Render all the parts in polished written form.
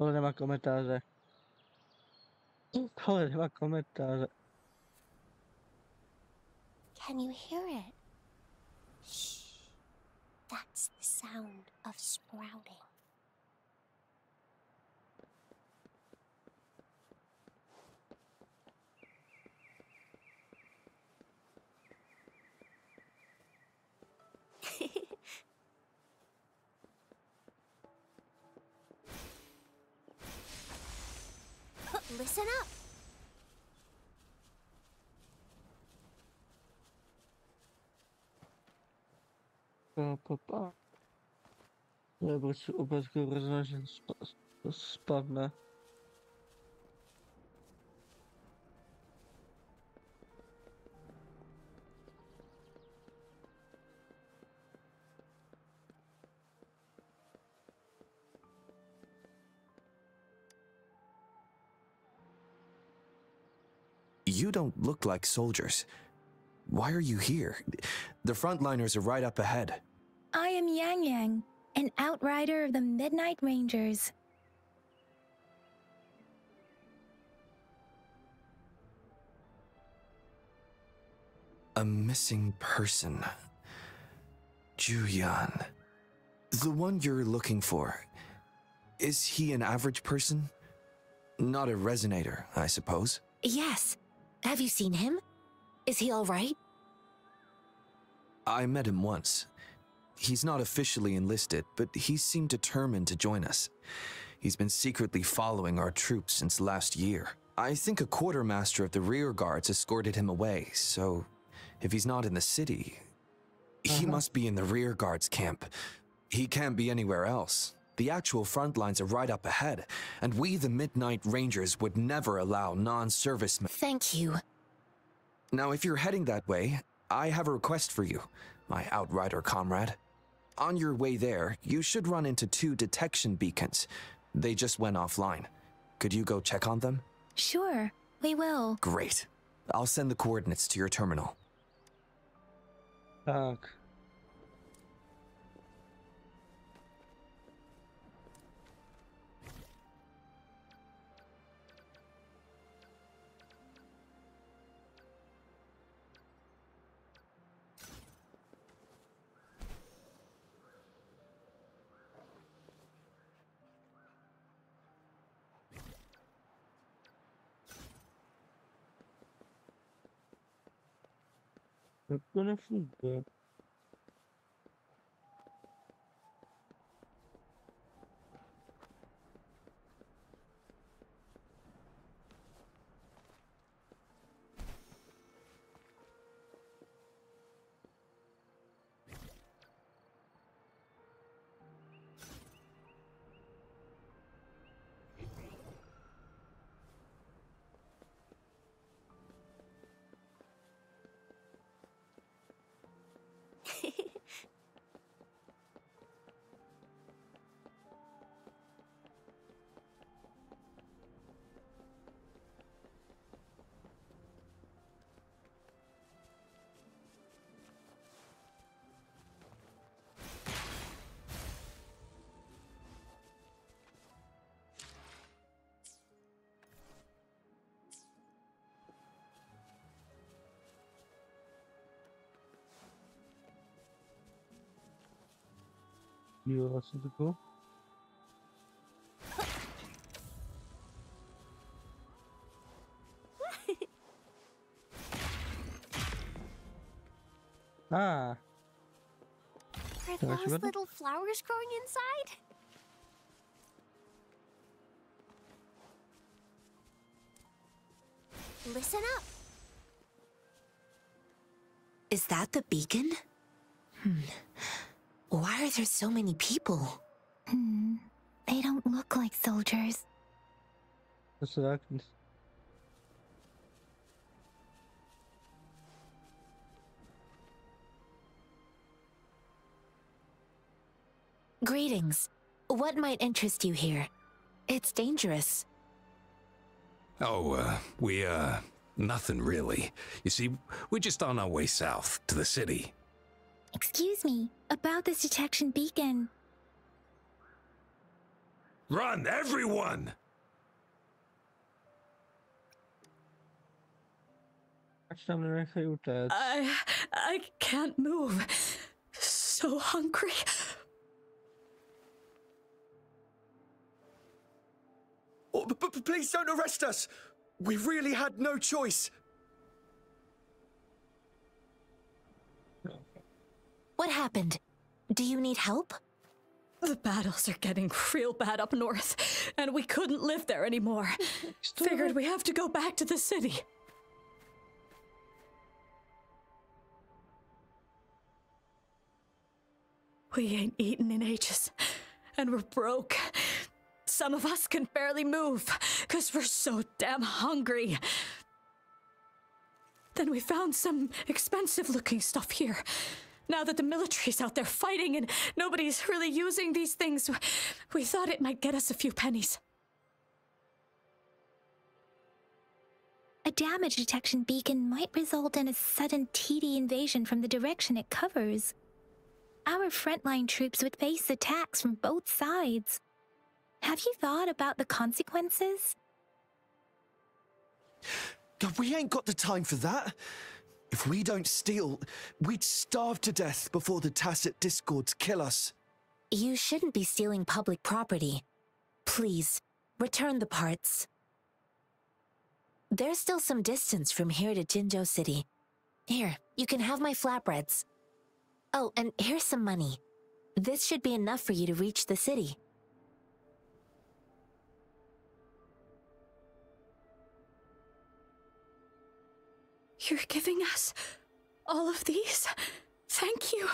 Tohle nemá komentáře. Tohle nemá komentáře. Can you hear it? Shh. That's the sound of sprouting. Listen up. Pa. Nebo si obecně rozvážen spadne. You don't look like soldiers. Why are you here? The frontliners are right up ahead. I am Yang Yang, an outrider of the Midnight Rangers. A missing person. Juyan. The one you're looking for. Is he an average person? Not a resonator, I suppose. Yes. Have you seen him? Is he all right? I met him once. He's not officially enlisted, but he seemed determined to join us. He's been secretly following our troops since last year. I think a quartermaster of the rear guards escorted him away, so if he's not in the city, he must be in the rear guards camp. He can't be anywhere else. The actual front lines are right up ahead, and we, the Midnight Rangers, would never allow non-servicemen. Thank you. Now, if you're heading that way, I have a request for you, my outrider comrade. On your way there, you should run into 2 detection beacons. They just went offline. Could you go check on them? Sure, we will. Great. I'll send the coordinates to your terminal. Tak. Jak to nefunguje? Jo, asi tako. Ah. Are those little flowers growing inside? Listen up. Is that the beacon? Why are there so many people? They don't look like soldiers. That's what happens. Greetings. What might interest you here? It's dangerous. Oh, nothing really. You see, we're just on our way south to the city. Excuse me, about this detection beacon. Run, everyone! Ať tam nenechají utéct. I can't move. So hungry. Oh, but please don't arrest us. We really had no choice. What happened? Do you need help? The battles are getting real bad up north, and we couldn't live there anymore. Figured we have to go back to the city. We ain't eaten in ages, and we're broke. Some of us can barely move, 'cause we're so damn hungry. Then we found some expensive-looking stuff here. Now that the military's out there fighting and nobody's really using these things, we thought it might get us a few pennies. A damage detection beacon might result in a sudden TD invasion from the direction it covers. Our frontline troops would face attacks from both sides. Have you thought about the consequences? We ain't got the time for that. If we don't steal, we'd starve to death before the tacit discords kill us. You shouldn't be stealing public property. Please, return the parts. There's still some distance from here to Jinzhou City. Here, you can have my flatbreads. Oh, and here's some money. This should be enough for you to reach the city. You're giving us all of these? Thank you.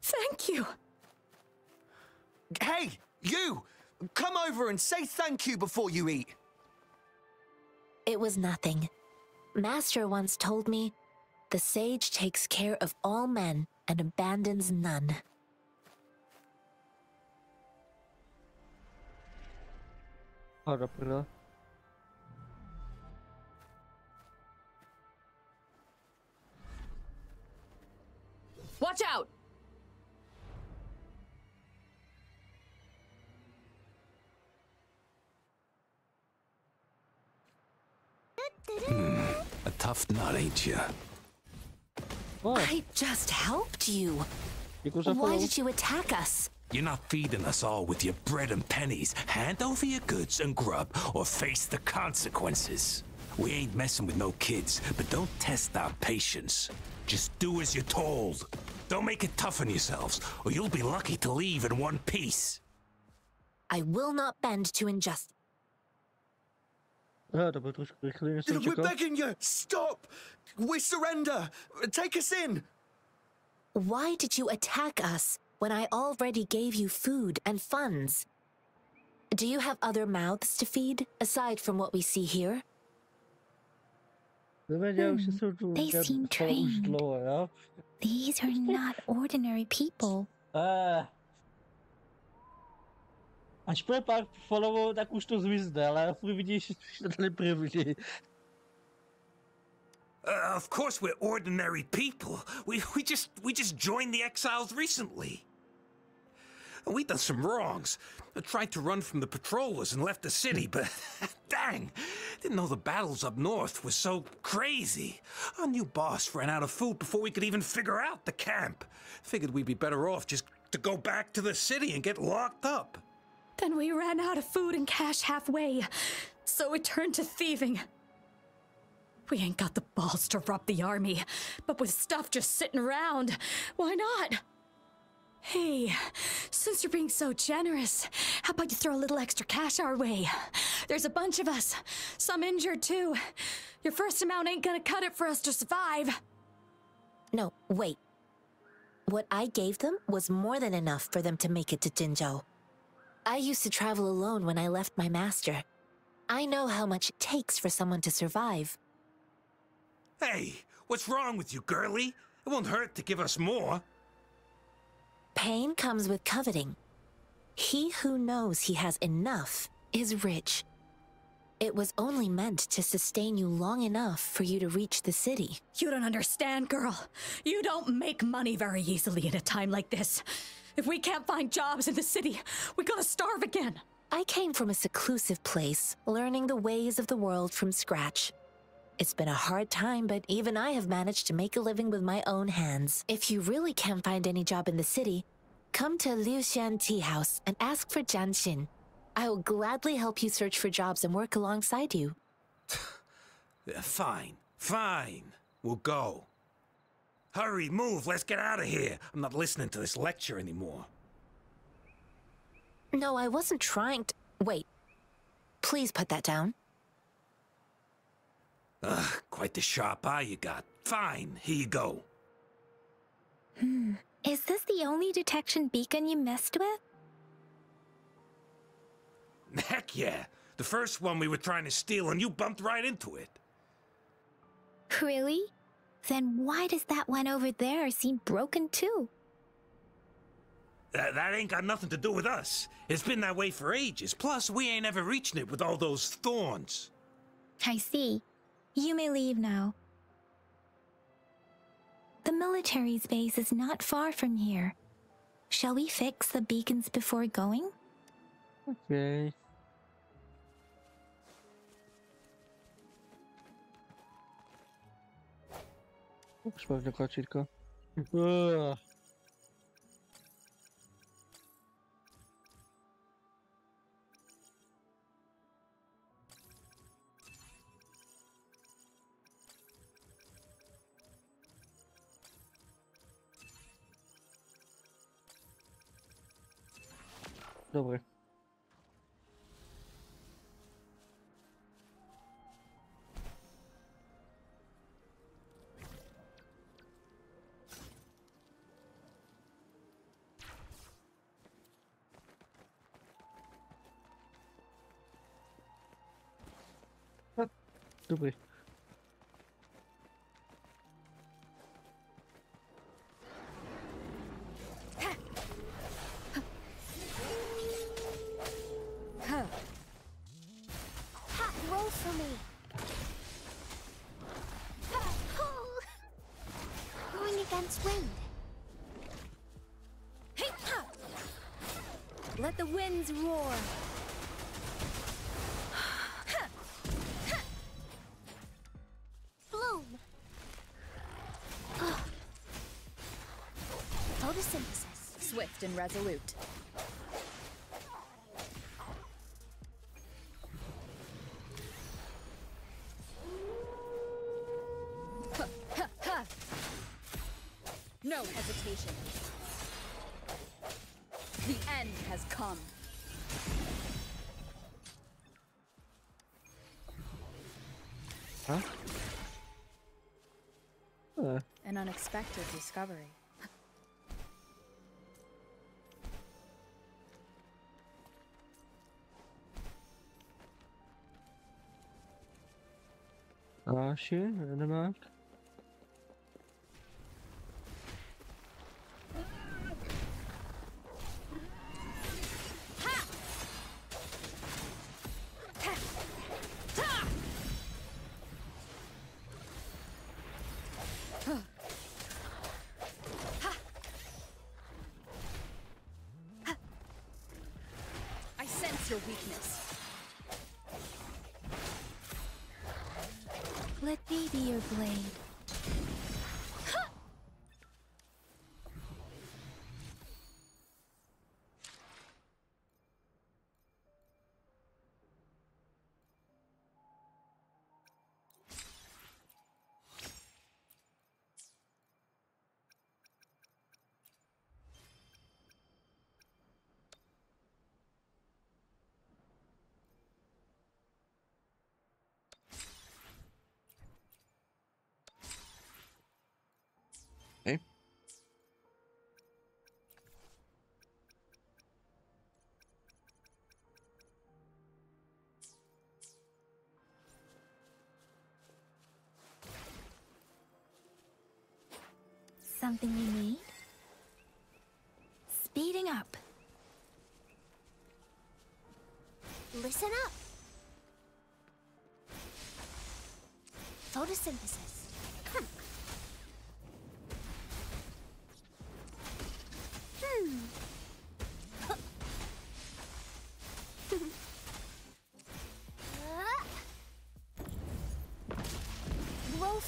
Thank you. Hey, you! Come over and say thank you before you eat. It was nothing. Master once told me, the sage takes care of all men and abandons none. Hada prdele. Watch out! A tough nut, ain't ya? Oh, I just helped you. děkuji za Why follow. did you attack us? You're not feeding us all with your bread and pennies. Hand over your goods and grub, or face the consequences. We ain't messing with no kids, but don't test our patience. Just do as you're told. Don't make it tough on yourselves, or you'll be lucky to leave in one piece. I will not bend to injustice. To byl trošku rychlý, než jsem We're čekal. begging you, stop! We surrender! Take us in! Why did you attack us when I already gave you food and funds? Do you have other mouths to feed, aside from what we see here? They seem trained. These are not ordinary people. Až bude pár followů, tak už to zmizne, ale furt vidíš, že to první. Of course we're ordinary people. We just joined the exiles recently. We done some wrongs. Tried to run from the patrollers and left the city, but dang, didn't know the battles up north were so crazy. Our new boss ran out of food before we could even figure out the camp. Figured we'd be better off just to go back to the city and get locked up. Then we ran out of food and cash halfway, so we turned to thieving. We ain't got the balls to rob the army, but with stuff just sitting around, why not? Hey, since you're being so generous, how about you throw a little extra cash our way? There's a bunch of us, some injured too. Your first amount ain't gonna cut it for us to survive. No, wait. What I gave them was more than enough for them to make it to Jinzhou. I used to travel alone when I left my master. I know how much it takes for someone to survive. Hey, what's wrong with you, girlie? It won't hurt to give us more. Pain comes with coveting. He who knows he has enough is rich. It was only meant to sustain you long enough for you to reach the city. You don't understand, girl. You don't make money very easily in a time like this. If we can't find jobs in the city, we're gonna starve again. I came from a seclusive place, learning the ways of the world from scratch. It's been a hard time, but even I have managed to make a living with my own hands. If you really can't find any job in the city, come to Liu Xian Tea House and ask for Jian Xin. I will gladly help you search for jobs and work alongside you. Fine, fine. We'll go. Hurry, move, let's get out of here. I'm not listening to this lecture anymore. No, I wasn't trying to... Wait. Please put that down. Ugh, quite the sharp eye you got. Fine, here you go. Is this the only detection beacon you messed with? Heck yeah. The first one we were trying to steal and you bumped right into it. Really? Then why does that one over there seem broken too? That ain't got nothing to do with us. It's been that way for ages. Plus, we ain't ever reaching it with all those thorns. I see. You may leave now. The military's base is not far from here. Shall we fix the beacons before going? Okay. Sprawdź kłaczitko. Dobre. Dobry. Roll for me. Going against wind. Let the winds roar. Bloom. Photosynthesis. Swift and resolute. No hesitation. The end has come. Huh? An unexpected discovery. Rashi, Dänemark. I sense your weakness. Let me be your blade. Okay. Something you need? Speeding up. Listen up. Photosynthesis.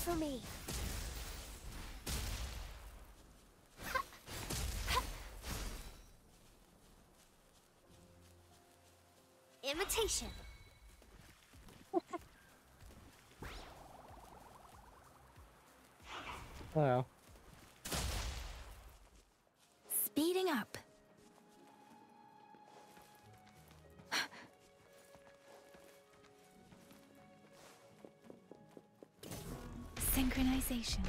for me. Imitation. Wow. Speeding up. Synchronization.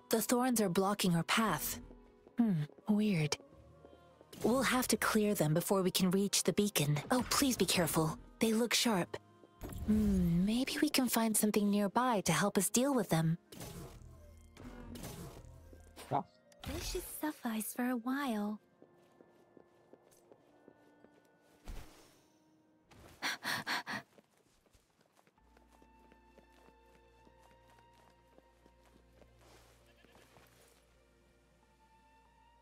The thorns are blocking our path. Weird. We'll have to clear them before we can reach the beacon. Oh, please be careful. They look sharp. Maybe we can find something nearby to help us deal with them. This should suffice for a while.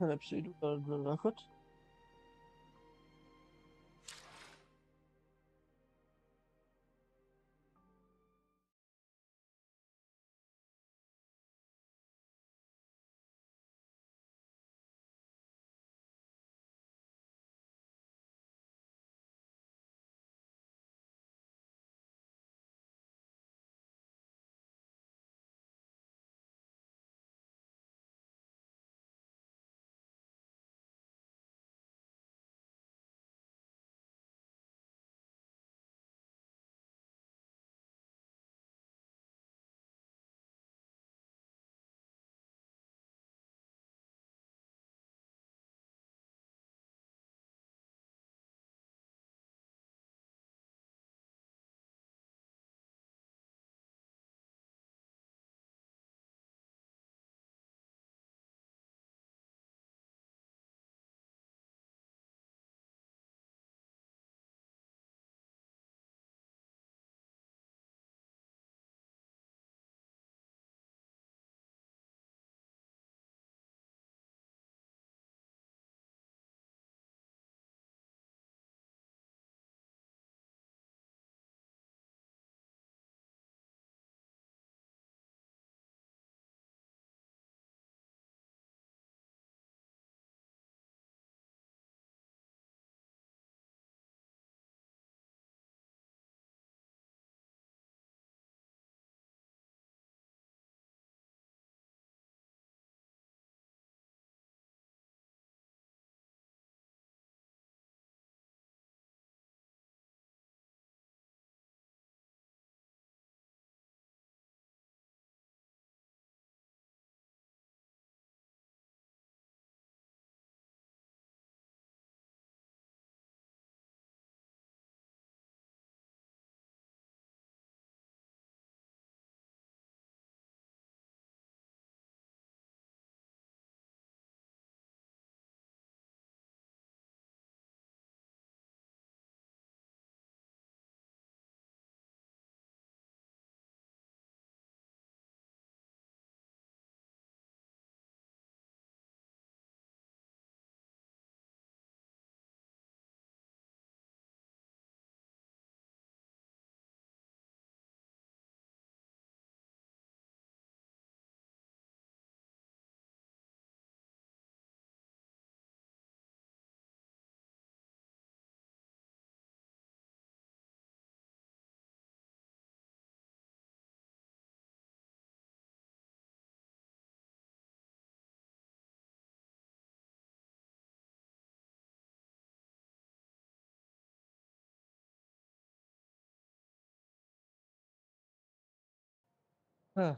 Lepší jdu do záchod.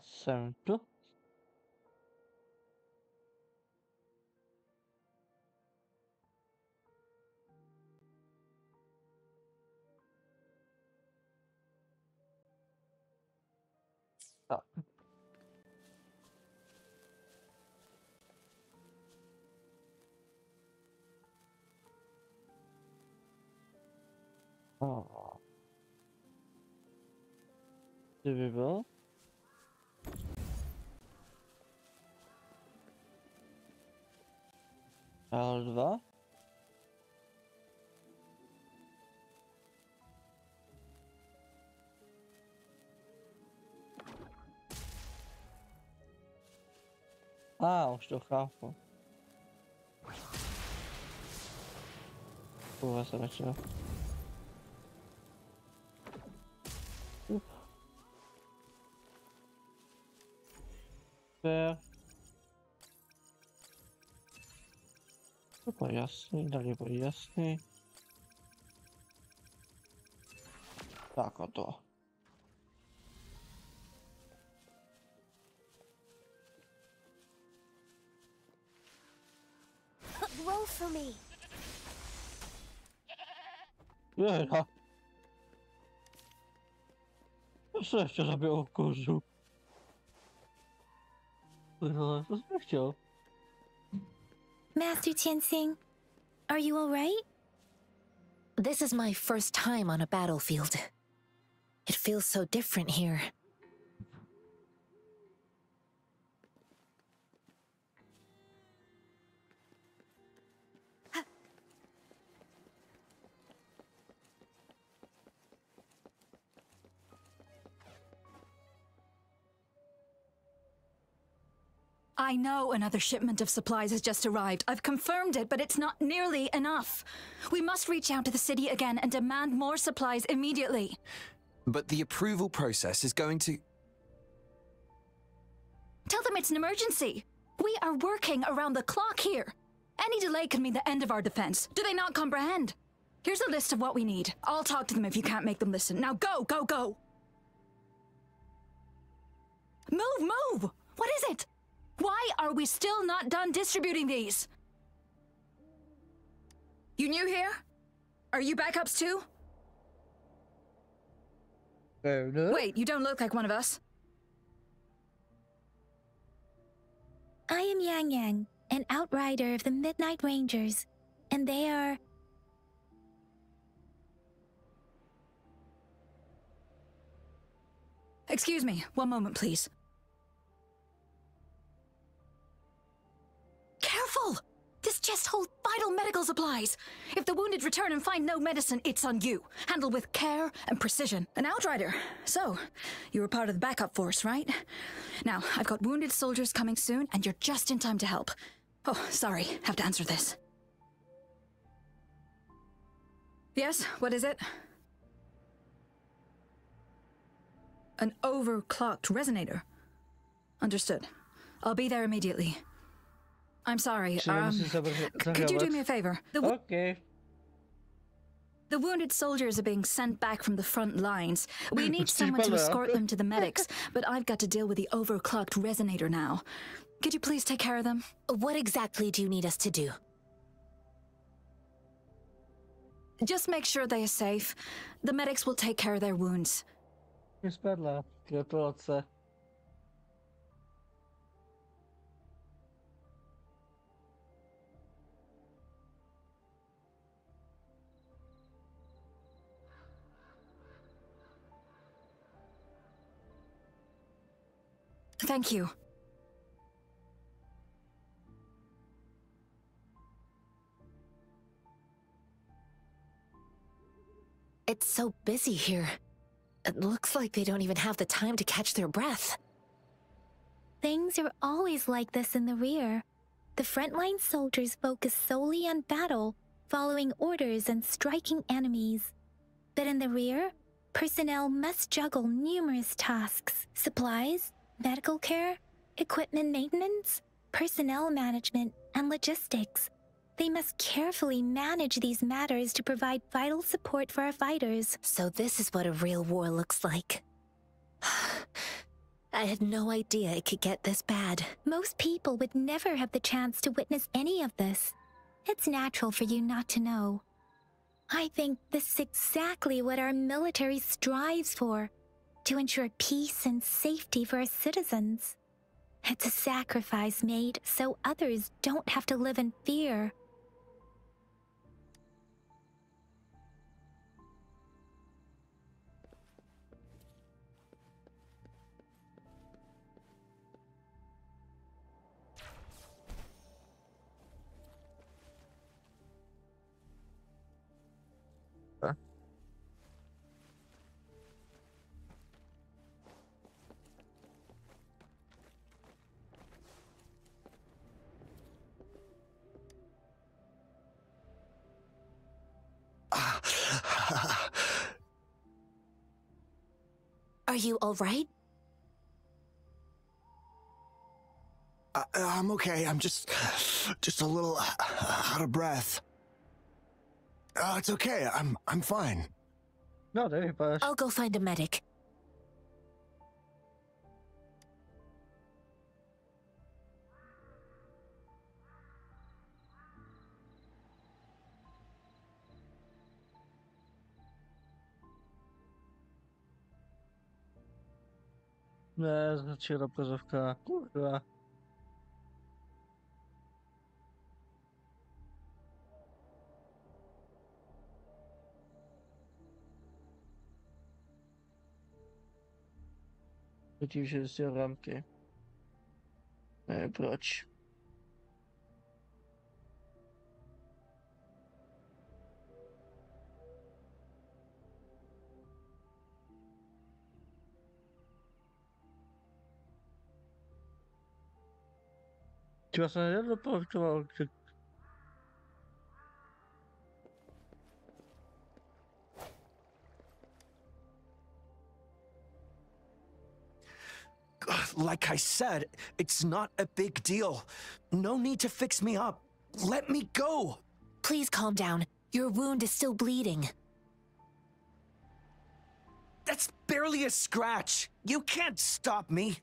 Certo. Tá. Oh. Survival. L2. Už to chápu. Kurva se začal. Super. Super jasný, tady bude jasný. Tak a to. Roll for me. Jeda. To se ještě zabil kozu. No, to jsem chtěl. Master Tianxing, are you all right? This is my first time on a battlefield. It feels so different here. I know another shipment of supplies has just arrived. I've confirmed it, but it's not nearly enough. We must reach out to the city again and demand more supplies immediately. But the approval process is going to... Tell them it's an emergency. We are working around the clock here. Any delay could mean the end of our defense. Do they not comprehend? Here's a list of what we need. I'll talk to them if you can't make them listen. Now go, go, go! Move, move! What is it? Why are we still not done distributing these? You new here? Are you backups too? Wait, you don't look like one of us. I am Yang Yang, an outrider of the Midnight Rangers, and they are... Excuse me, one moment, please. Careful! This chest holds vital medical supplies. If the wounded return and find no medicine, it's on you. Handle with care and precision. An outrider. So, you were part of the backup force, right? Now, I've got wounded soldiers coming soon, and you're just in time to help. Oh, sorry, have to answer this. Yes, what is it? An overclocked resonator. Understood. I'll be there immediately. I'm sorry, could you do me a favor? Okay. The wounded soldiers are being sent back from the front lines. We need someone to escort them to the medics, but I've got to deal with the overclocked resonator now. Could you please take care of them? What exactly do you need us to do? Just make sure they are safe. The medics will take care of their wounds. Spadla. Gratulace. Thank you. It's so busy here. It looks like they don't even have the time to catch their breath. Things are always like this in the rear. The frontline soldiers focus solely on battle, following orders and striking enemies. But in the rear, personnel must juggle numerous tasks: supplies, medical care, equipment maintenance, personnel management, and logistics. They must carefully manage these matters to provide vital support for our fighters. So this is what a real war looks like. I had no idea it could get this bad. Most people would never have the chance to witness any of this. It's natural for you not to know. I think this is exactly what our military strives for, to ensure peace and safety for our citizens. It's a sacrifice made so others don't have to live in fear. Are you all right? I'm okay. I'm just a little out of breath. It's okay. I'm fine. No, deve paz. I'll go find a medic. Ne, začala obrazovka. Kurva. Vidím, že jsi rámky. Ne, proč? Ty vlastně nedopověděl, Like I said, it's not a big deal. No need to fix me up. Let me go. Please calm down. Your wound is still bleeding. That's barely a scratch. You can't stop me.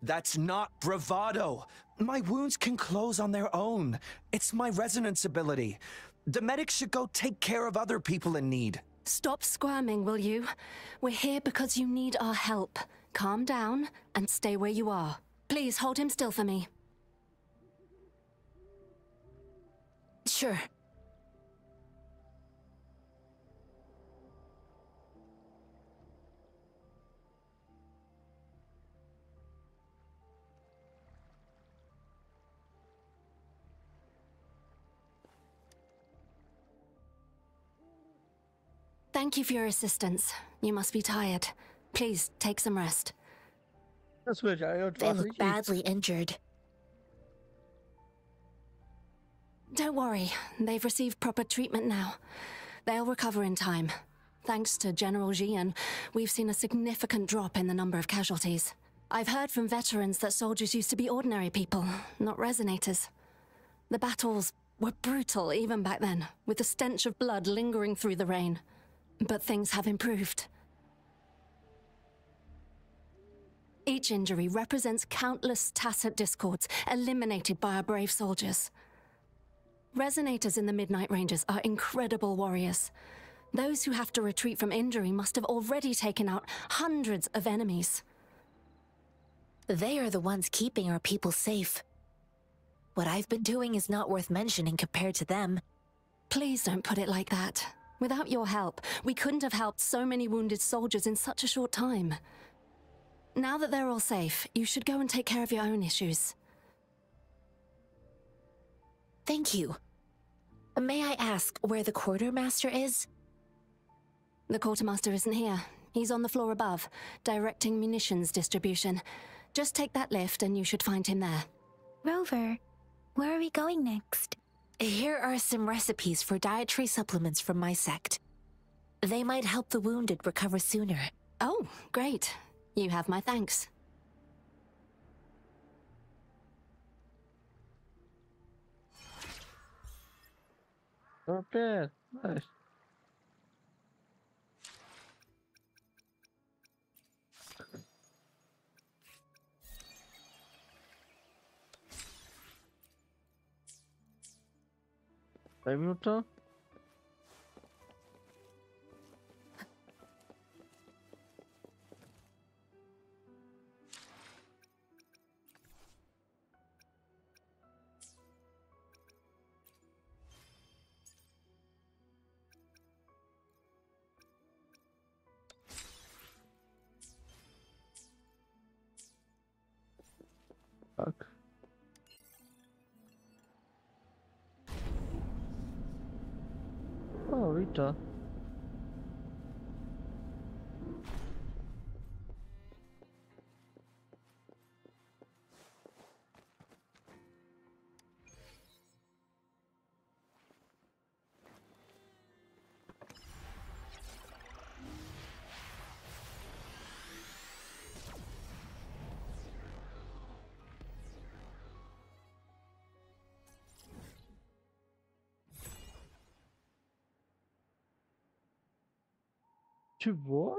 That's not bravado. My wounds can close on their own. It's my resonance ability. The medics should go take care of other people in need. Stop squirming, will you? We're here because you need our help. Calm down and stay where you are. Please hold him still for me. Sure. Thank you for your assistance. You must be tired. Please take some rest. that's what I They look badly injured. Don't worry, they've received proper treatment now. They'll recover in time. Thanks to General Jian, we've seen a significant drop in the number of casualties. I've heard from veterans that soldiers used to be ordinary people, not resonators. The battles were brutal even back then, with the stench of blood lingering through the rain. But things have improved. Each injury represents countless tacit discords eliminated by our brave soldiers. Resonators in the Midnight Rangers are incredible warriors. Those who have to retreat from injury must have already taken out hundreds of enemies. They are the ones keeping our people safe. What I've been doing is not worth mentioning compared to them. Please don't put it like that. Without your help, we couldn't have helped so many wounded soldiers in such a short time. Now that they're all safe, you should go and take care of your own issues. Thank you. May I ask where the quartermaster is? The quartermaster isn't here. He's on the floor above, directing munitions distribution. Just take that lift and you should find him there. Rover, where are we going next? Here are some recipes for dietary supplements from my sect. They might help the wounded recover sooner. Oh, great. You have my thanks. Not bad. Nice. Daj mi to. Tak. O, Rita. To what?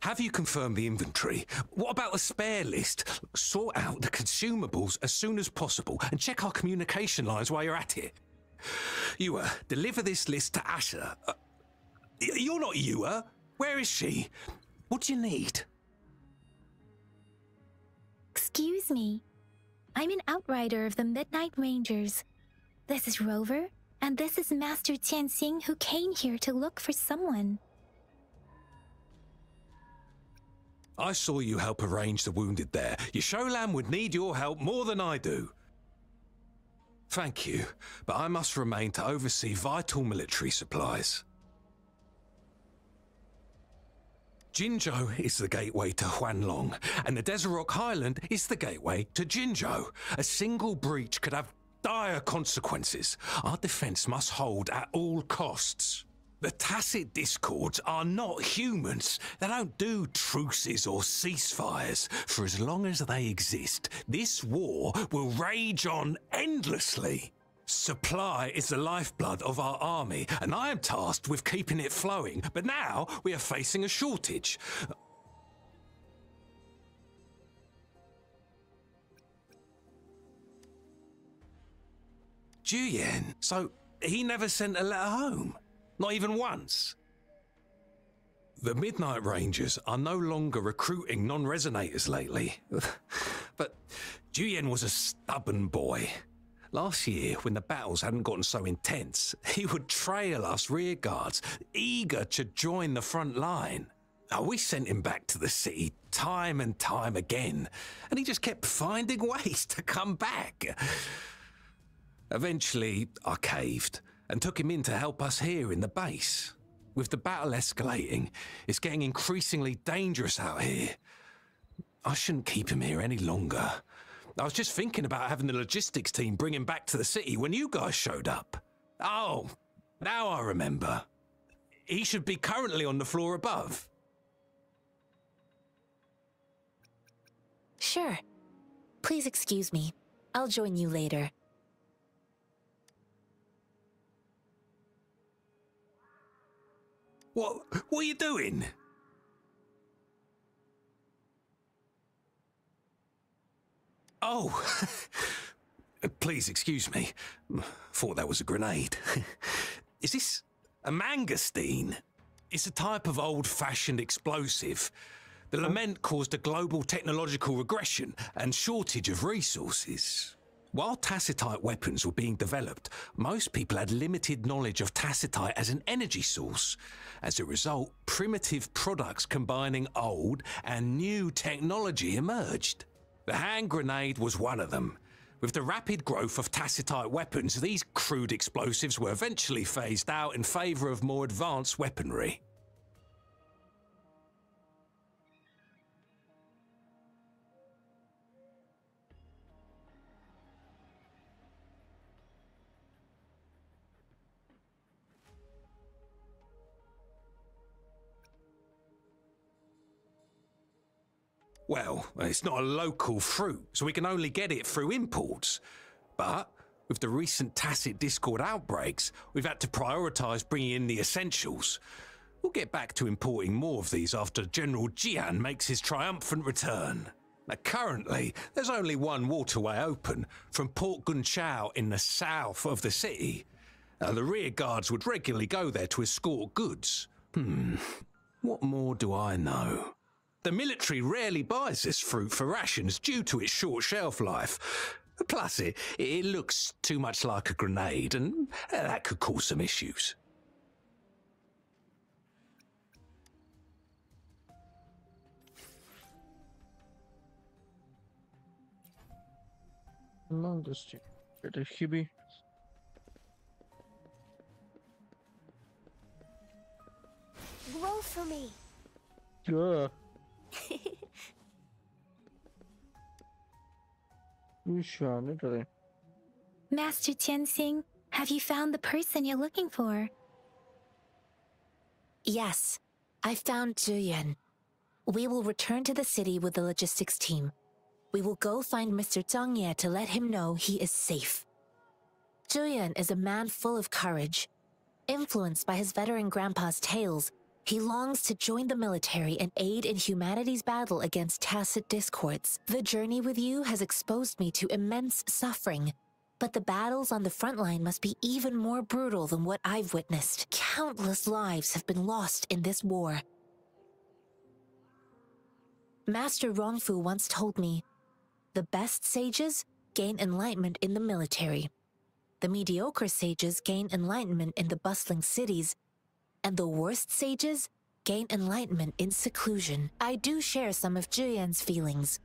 Have you confirmed the inventory? What about the spare list? Sort out the consumables as soon as possible and check our communication lines while you're at it. Ewa, deliver this list to Asher. You're not Ewa. Where is she? What do you need? Excuse me. I'm an outrider of the Midnight Rangers. This is Rover, and this is Master Tianxing, who came here to look for someone. I saw you help arrange the wounded there. Yasholam would need your help more than I do. Thank you, but I must remain to oversee vital military supplies. Jinzhou is the gateway to Huanlong, and the Desert Rock Highland is the gateway to Jinzhou. A single breach could have dire consequences. Our defense must hold at all costs. The Tacit Discords are not humans. They don't do truces or ceasefires. For as long as they exist, this war will rage on endlessly. Supply is the lifeblood of our army, and I am tasked with keeping it flowing. But now we are facing a shortage. Juyen, so he never sent a letter home? Not even once? The Midnight Rangers are no longer recruiting non-resonators lately. But Juyen was a stubborn boy. Last year, when the battles hadn't gotten so intense, he would trail us rearguards, eager to join the front line. We sent him back to the city time and time again, and he just kept finding ways to come back. Eventually, I caved and took him in to help us here in the base. With the battle escalating, it's getting increasingly dangerous out here. I shouldn't keep him here any longer. I was just thinking about having the logistics team bring him back to the city when you guys showed up. Oh, now I remember. He should be currently on the floor above. Sure. Please excuse me. I'll join you later. What are you doing? Oh, please excuse me. Thought that was a grenade. Is this a mangosteen? It's a type of old-fashioned explosive. The lament caused a global technological regression and shortage of resources. While tacitite weapons were being developed, most people had limited knowledge of tacitite as an energy source. As a result, primitive products combining old and new technology emerged. The hand grenade was one of them. With the rapid growth of tacitite weapons, these crude explosives were eventually phased out in favor of more advanced weaponry. Well, it's not a local fruit, so we can only get it through imports. But with the recent Tacit Discord outbreaks, we've had to prioritise bringing in the essentials. We'll get back to importing more of these after General Jian makes his triumphant return. Now, currently, there's only one waterway open, from Port Gunchao in the south of the city. The rear guards would regularly go there to escort goods. What more do I know? The military rarely buys this fruit for rations due to its short shelf life. Plus, it looks too much like a grenade, and that could cause some issues. No, just get a hibi. Roll for me. Yeah. Master Tianxing, have you found the person you're looking for? Yes, I found Julian. We will return to the city with the logistics team. We will go find Mr. Zhang Ye to let him know he is safe. Julian is a man full of courage. Influenced by his veteran grandpa's tales, he longs to join the military and aid in humanity's battle against tacit discords. The journey with you has exposed me to immense suffering, but the battles on the front line must be even more brutal than what I've witnessed. Countless lives have been lost in this war. Master Rongfu once told me, the best sages gain enlightenment in the military. The mediocre sages gain enlightenment in the bustling cities, and the worst sages gain enlightenment in seclusion. I do share some of Julian's feelings.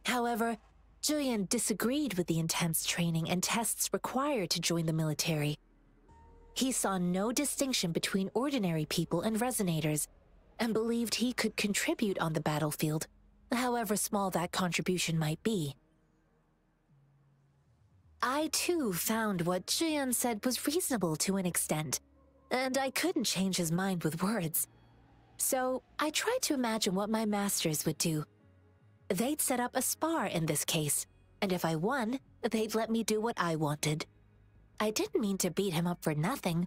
However, Julian disagreed with the intense training and tests required to join the military. He saw no distinction between ordinary people and resonators, and believed he could contribute on the battlefield, however small that contribution might be. I too found what Julian said was reasonable to an extent, and I couldn't change his mind with words. So I tried to imagine what my masters would do. They'd set up a spar in this case, and if I won, they'd let me do what I wanted. I didn't mean to beat him up for nothing.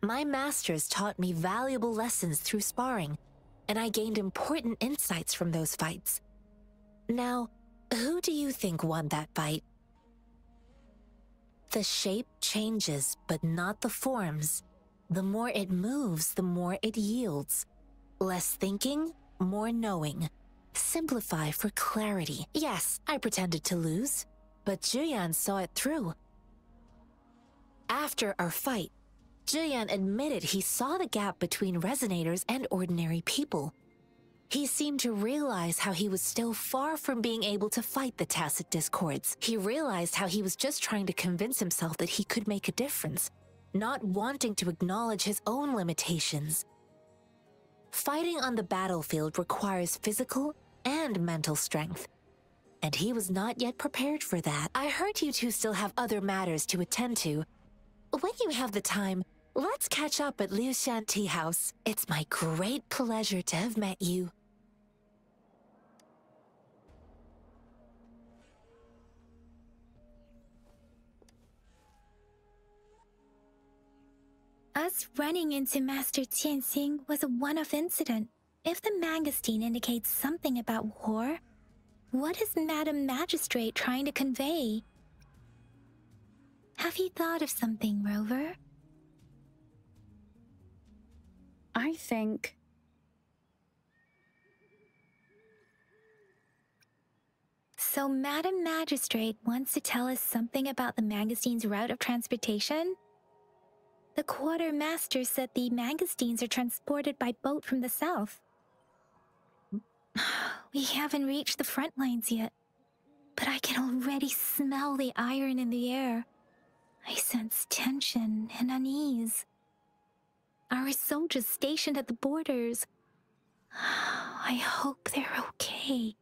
My masters taught me valuable lessons through sparring, and I gained important insights from those fights. Now, who do you think won that fight? The shape changes, but not the forms. The more it moves, the more it yields. Less thinking, more knowing. Simplify for clarity. Yes, I pretended to lose, but Julian saw it through. After our fight, Julian admitted he saw the gap between resonators and ordinary people. He seemed to realize how he was still far from being able to fight the tacit discords. He realized how he was just trying to convince himself that he could make a difference, not wanting to acknowledge his own limitations. Fighting on the battlefield requires physical and mental strength, and he was not yet prepared for that. I heard you two still have other matters to attend to. When you have the time, let's catch up at Liu Shan Tea House. It's my great pleasure to have met you. Us running into Master Tianxing was a one-off incident. If the mangosteen indicates something about war, what is Madam Magistrate trying to convey? Have you thought of something, Rover? I think... So Madam Magistrate wants to tell us something about the mangosteen's route of transportation? The quartermaster said the mangosteens are transported by boat from the south. We haven't reached the front lines yet, but I can already smell the iron in the air. I sense tension and unease. Our soldiers stationed at the borders. I hope they're okay.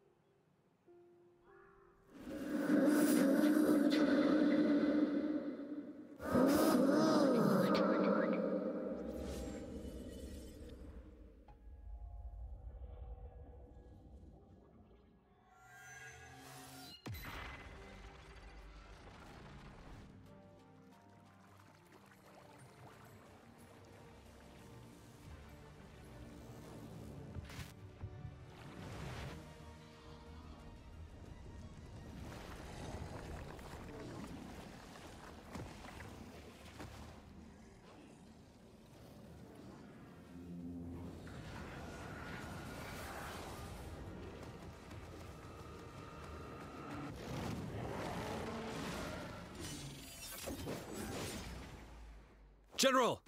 General!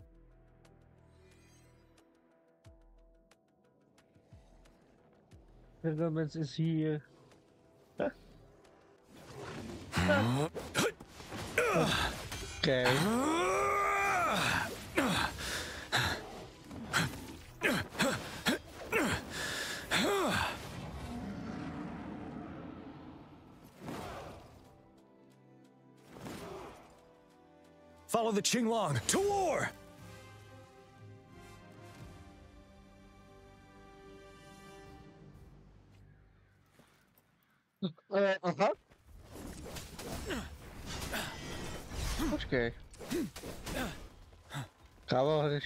Pergaments is here. Okay. Follow the Qinglong to war! Aha. Počkej. Kámo, hreš.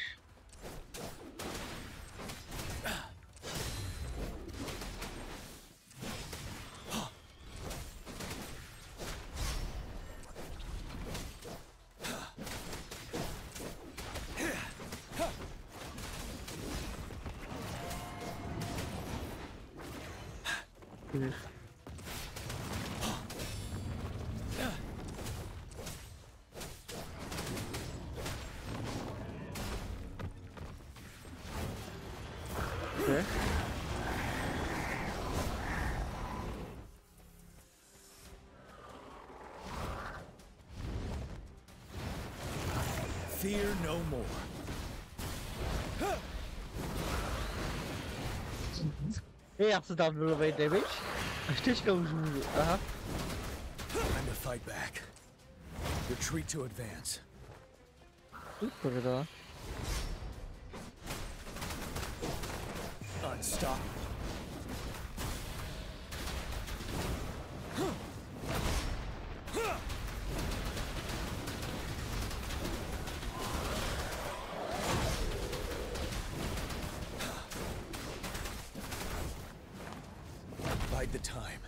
Okay. Fear no more. Já se tam nulovej damage. Až teďka už můžu. Aha. Time to fight back. Retreat to advance. Pořád. Unstoppable. Bide the time.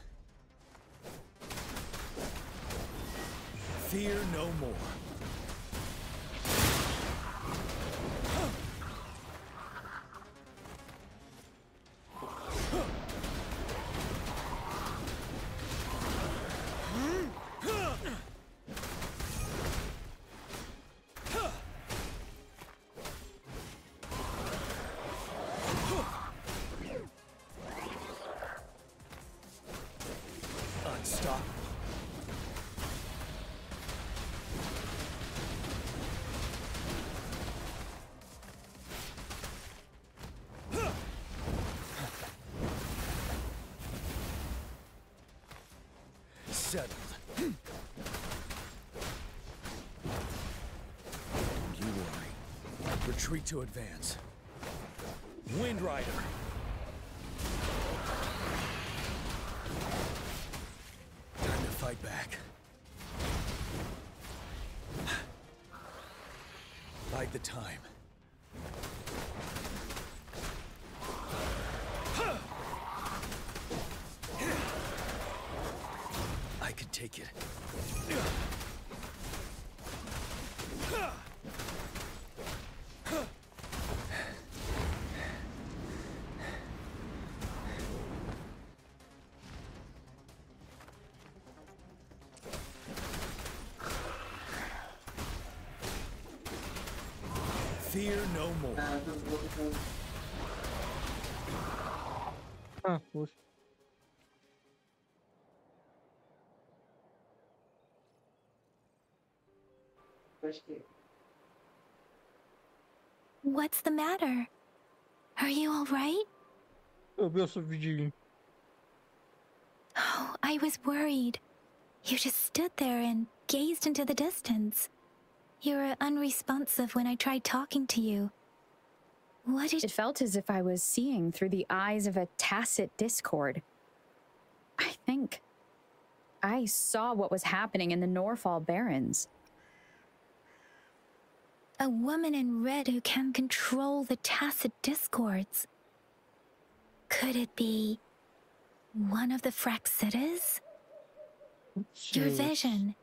Fear no more. Unstoppable. Settled. You worry. Retreat to advance. Wind Rider. Time to fight back. Bide the time. I can take it. Fear no more. Ah, už. What's the matter? Are you all right? Byl jsem vidím. Oh, I was worried. You just stood there and gazed into the distance. You were unresponsive when I tried talking to you. What did It felt as if I was seeing through the eyes of a tacit discord. I think I saw what was happening in the Norfall Barrens. a woman in red who can control the tacit discords? Could it be one of the Fraxitas? Your vision.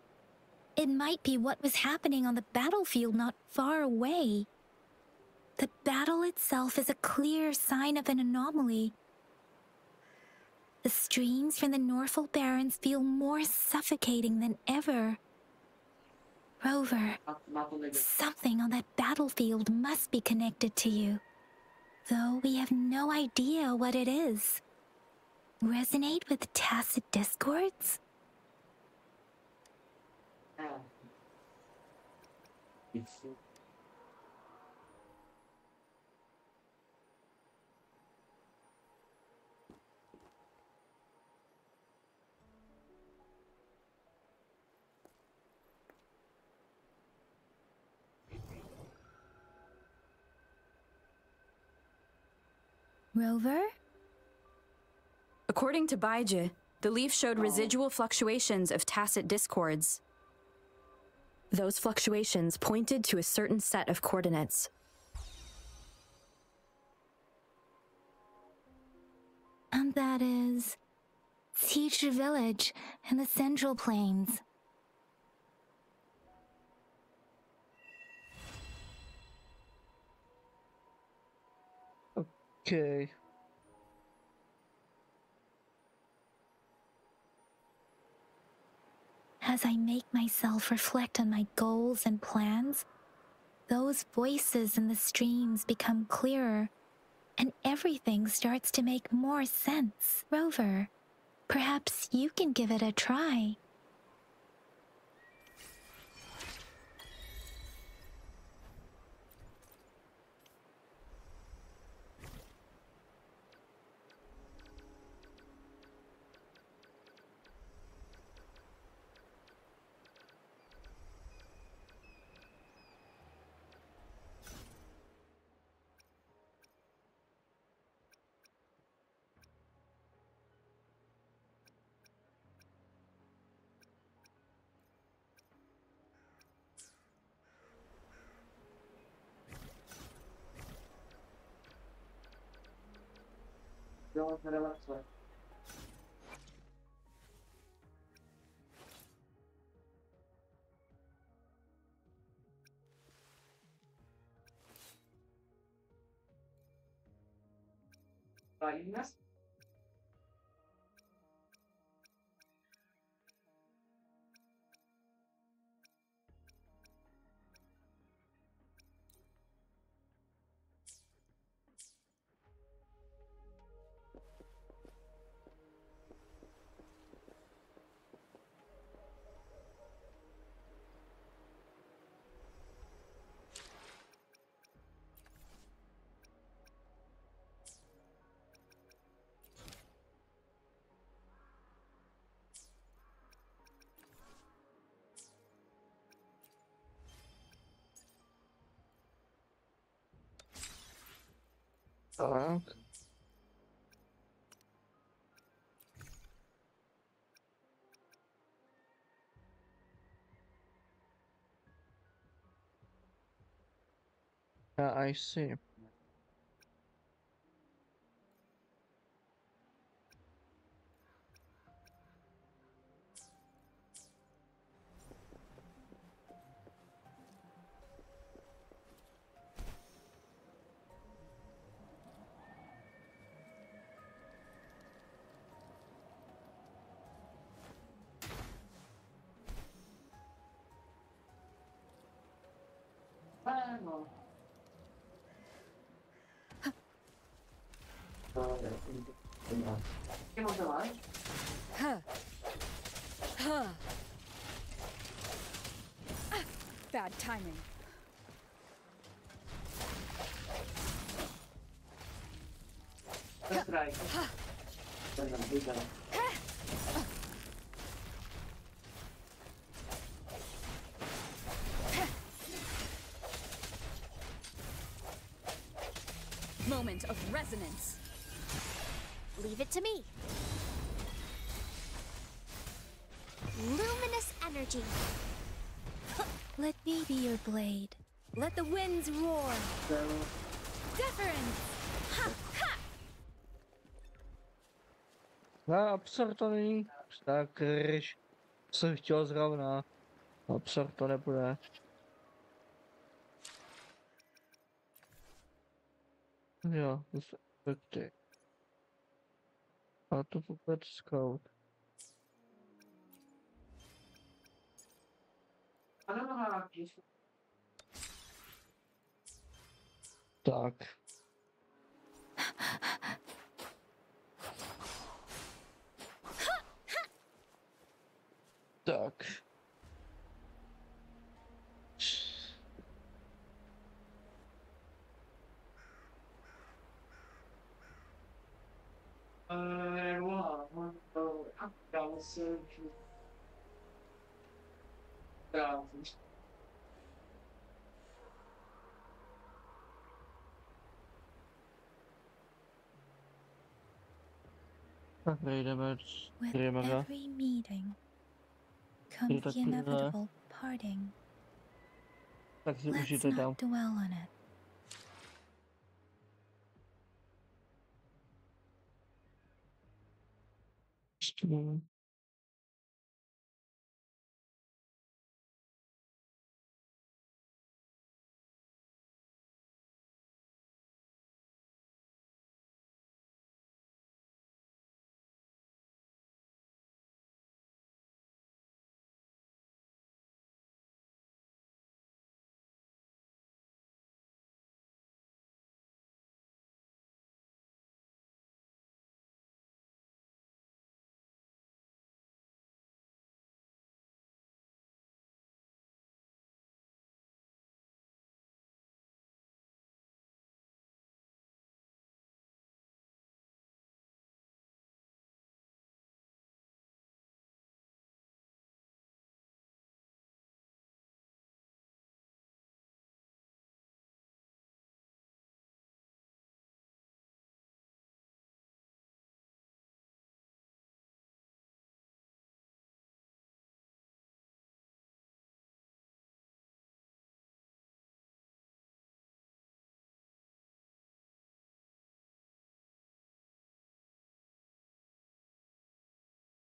It might be what was happening on the battlefield not far away. The battle itself is a clear sign of an anomaly. The streams from the Norfall Barrens feel more suffocating than ever. Rover, something on that battlefield must be connected to you, though we have no idea what it is. Resonate with tacit discords? Rover? According to Baiji, The leaf showed residual fluctuations of tacit discords. Those fluctuations pointed to a certain set of coordinates. And that is Teacher Village in the Central Plains. Okay. As I make myself reflect on my goals and plans, those voices in the streams become clearer, and everything starts to make more sense. Rover, perhaps you can give it a try. Tak. I see. Bad timing. Moment of resonance. Leave it to me. Luminous energy. Let me be your blade. Let the winds roar. Deference! Ha! Ha! Absor to není. Tak, když jsem chtěl zrovna. Absor to nebude. Jo, to jsou efekty. A to vůbec scout. Tak. Tak. Tak jdeme, With jdeme ga. every meeting comes tak the inevitable parting. Tak si Let's užijte tam. not dwell on it.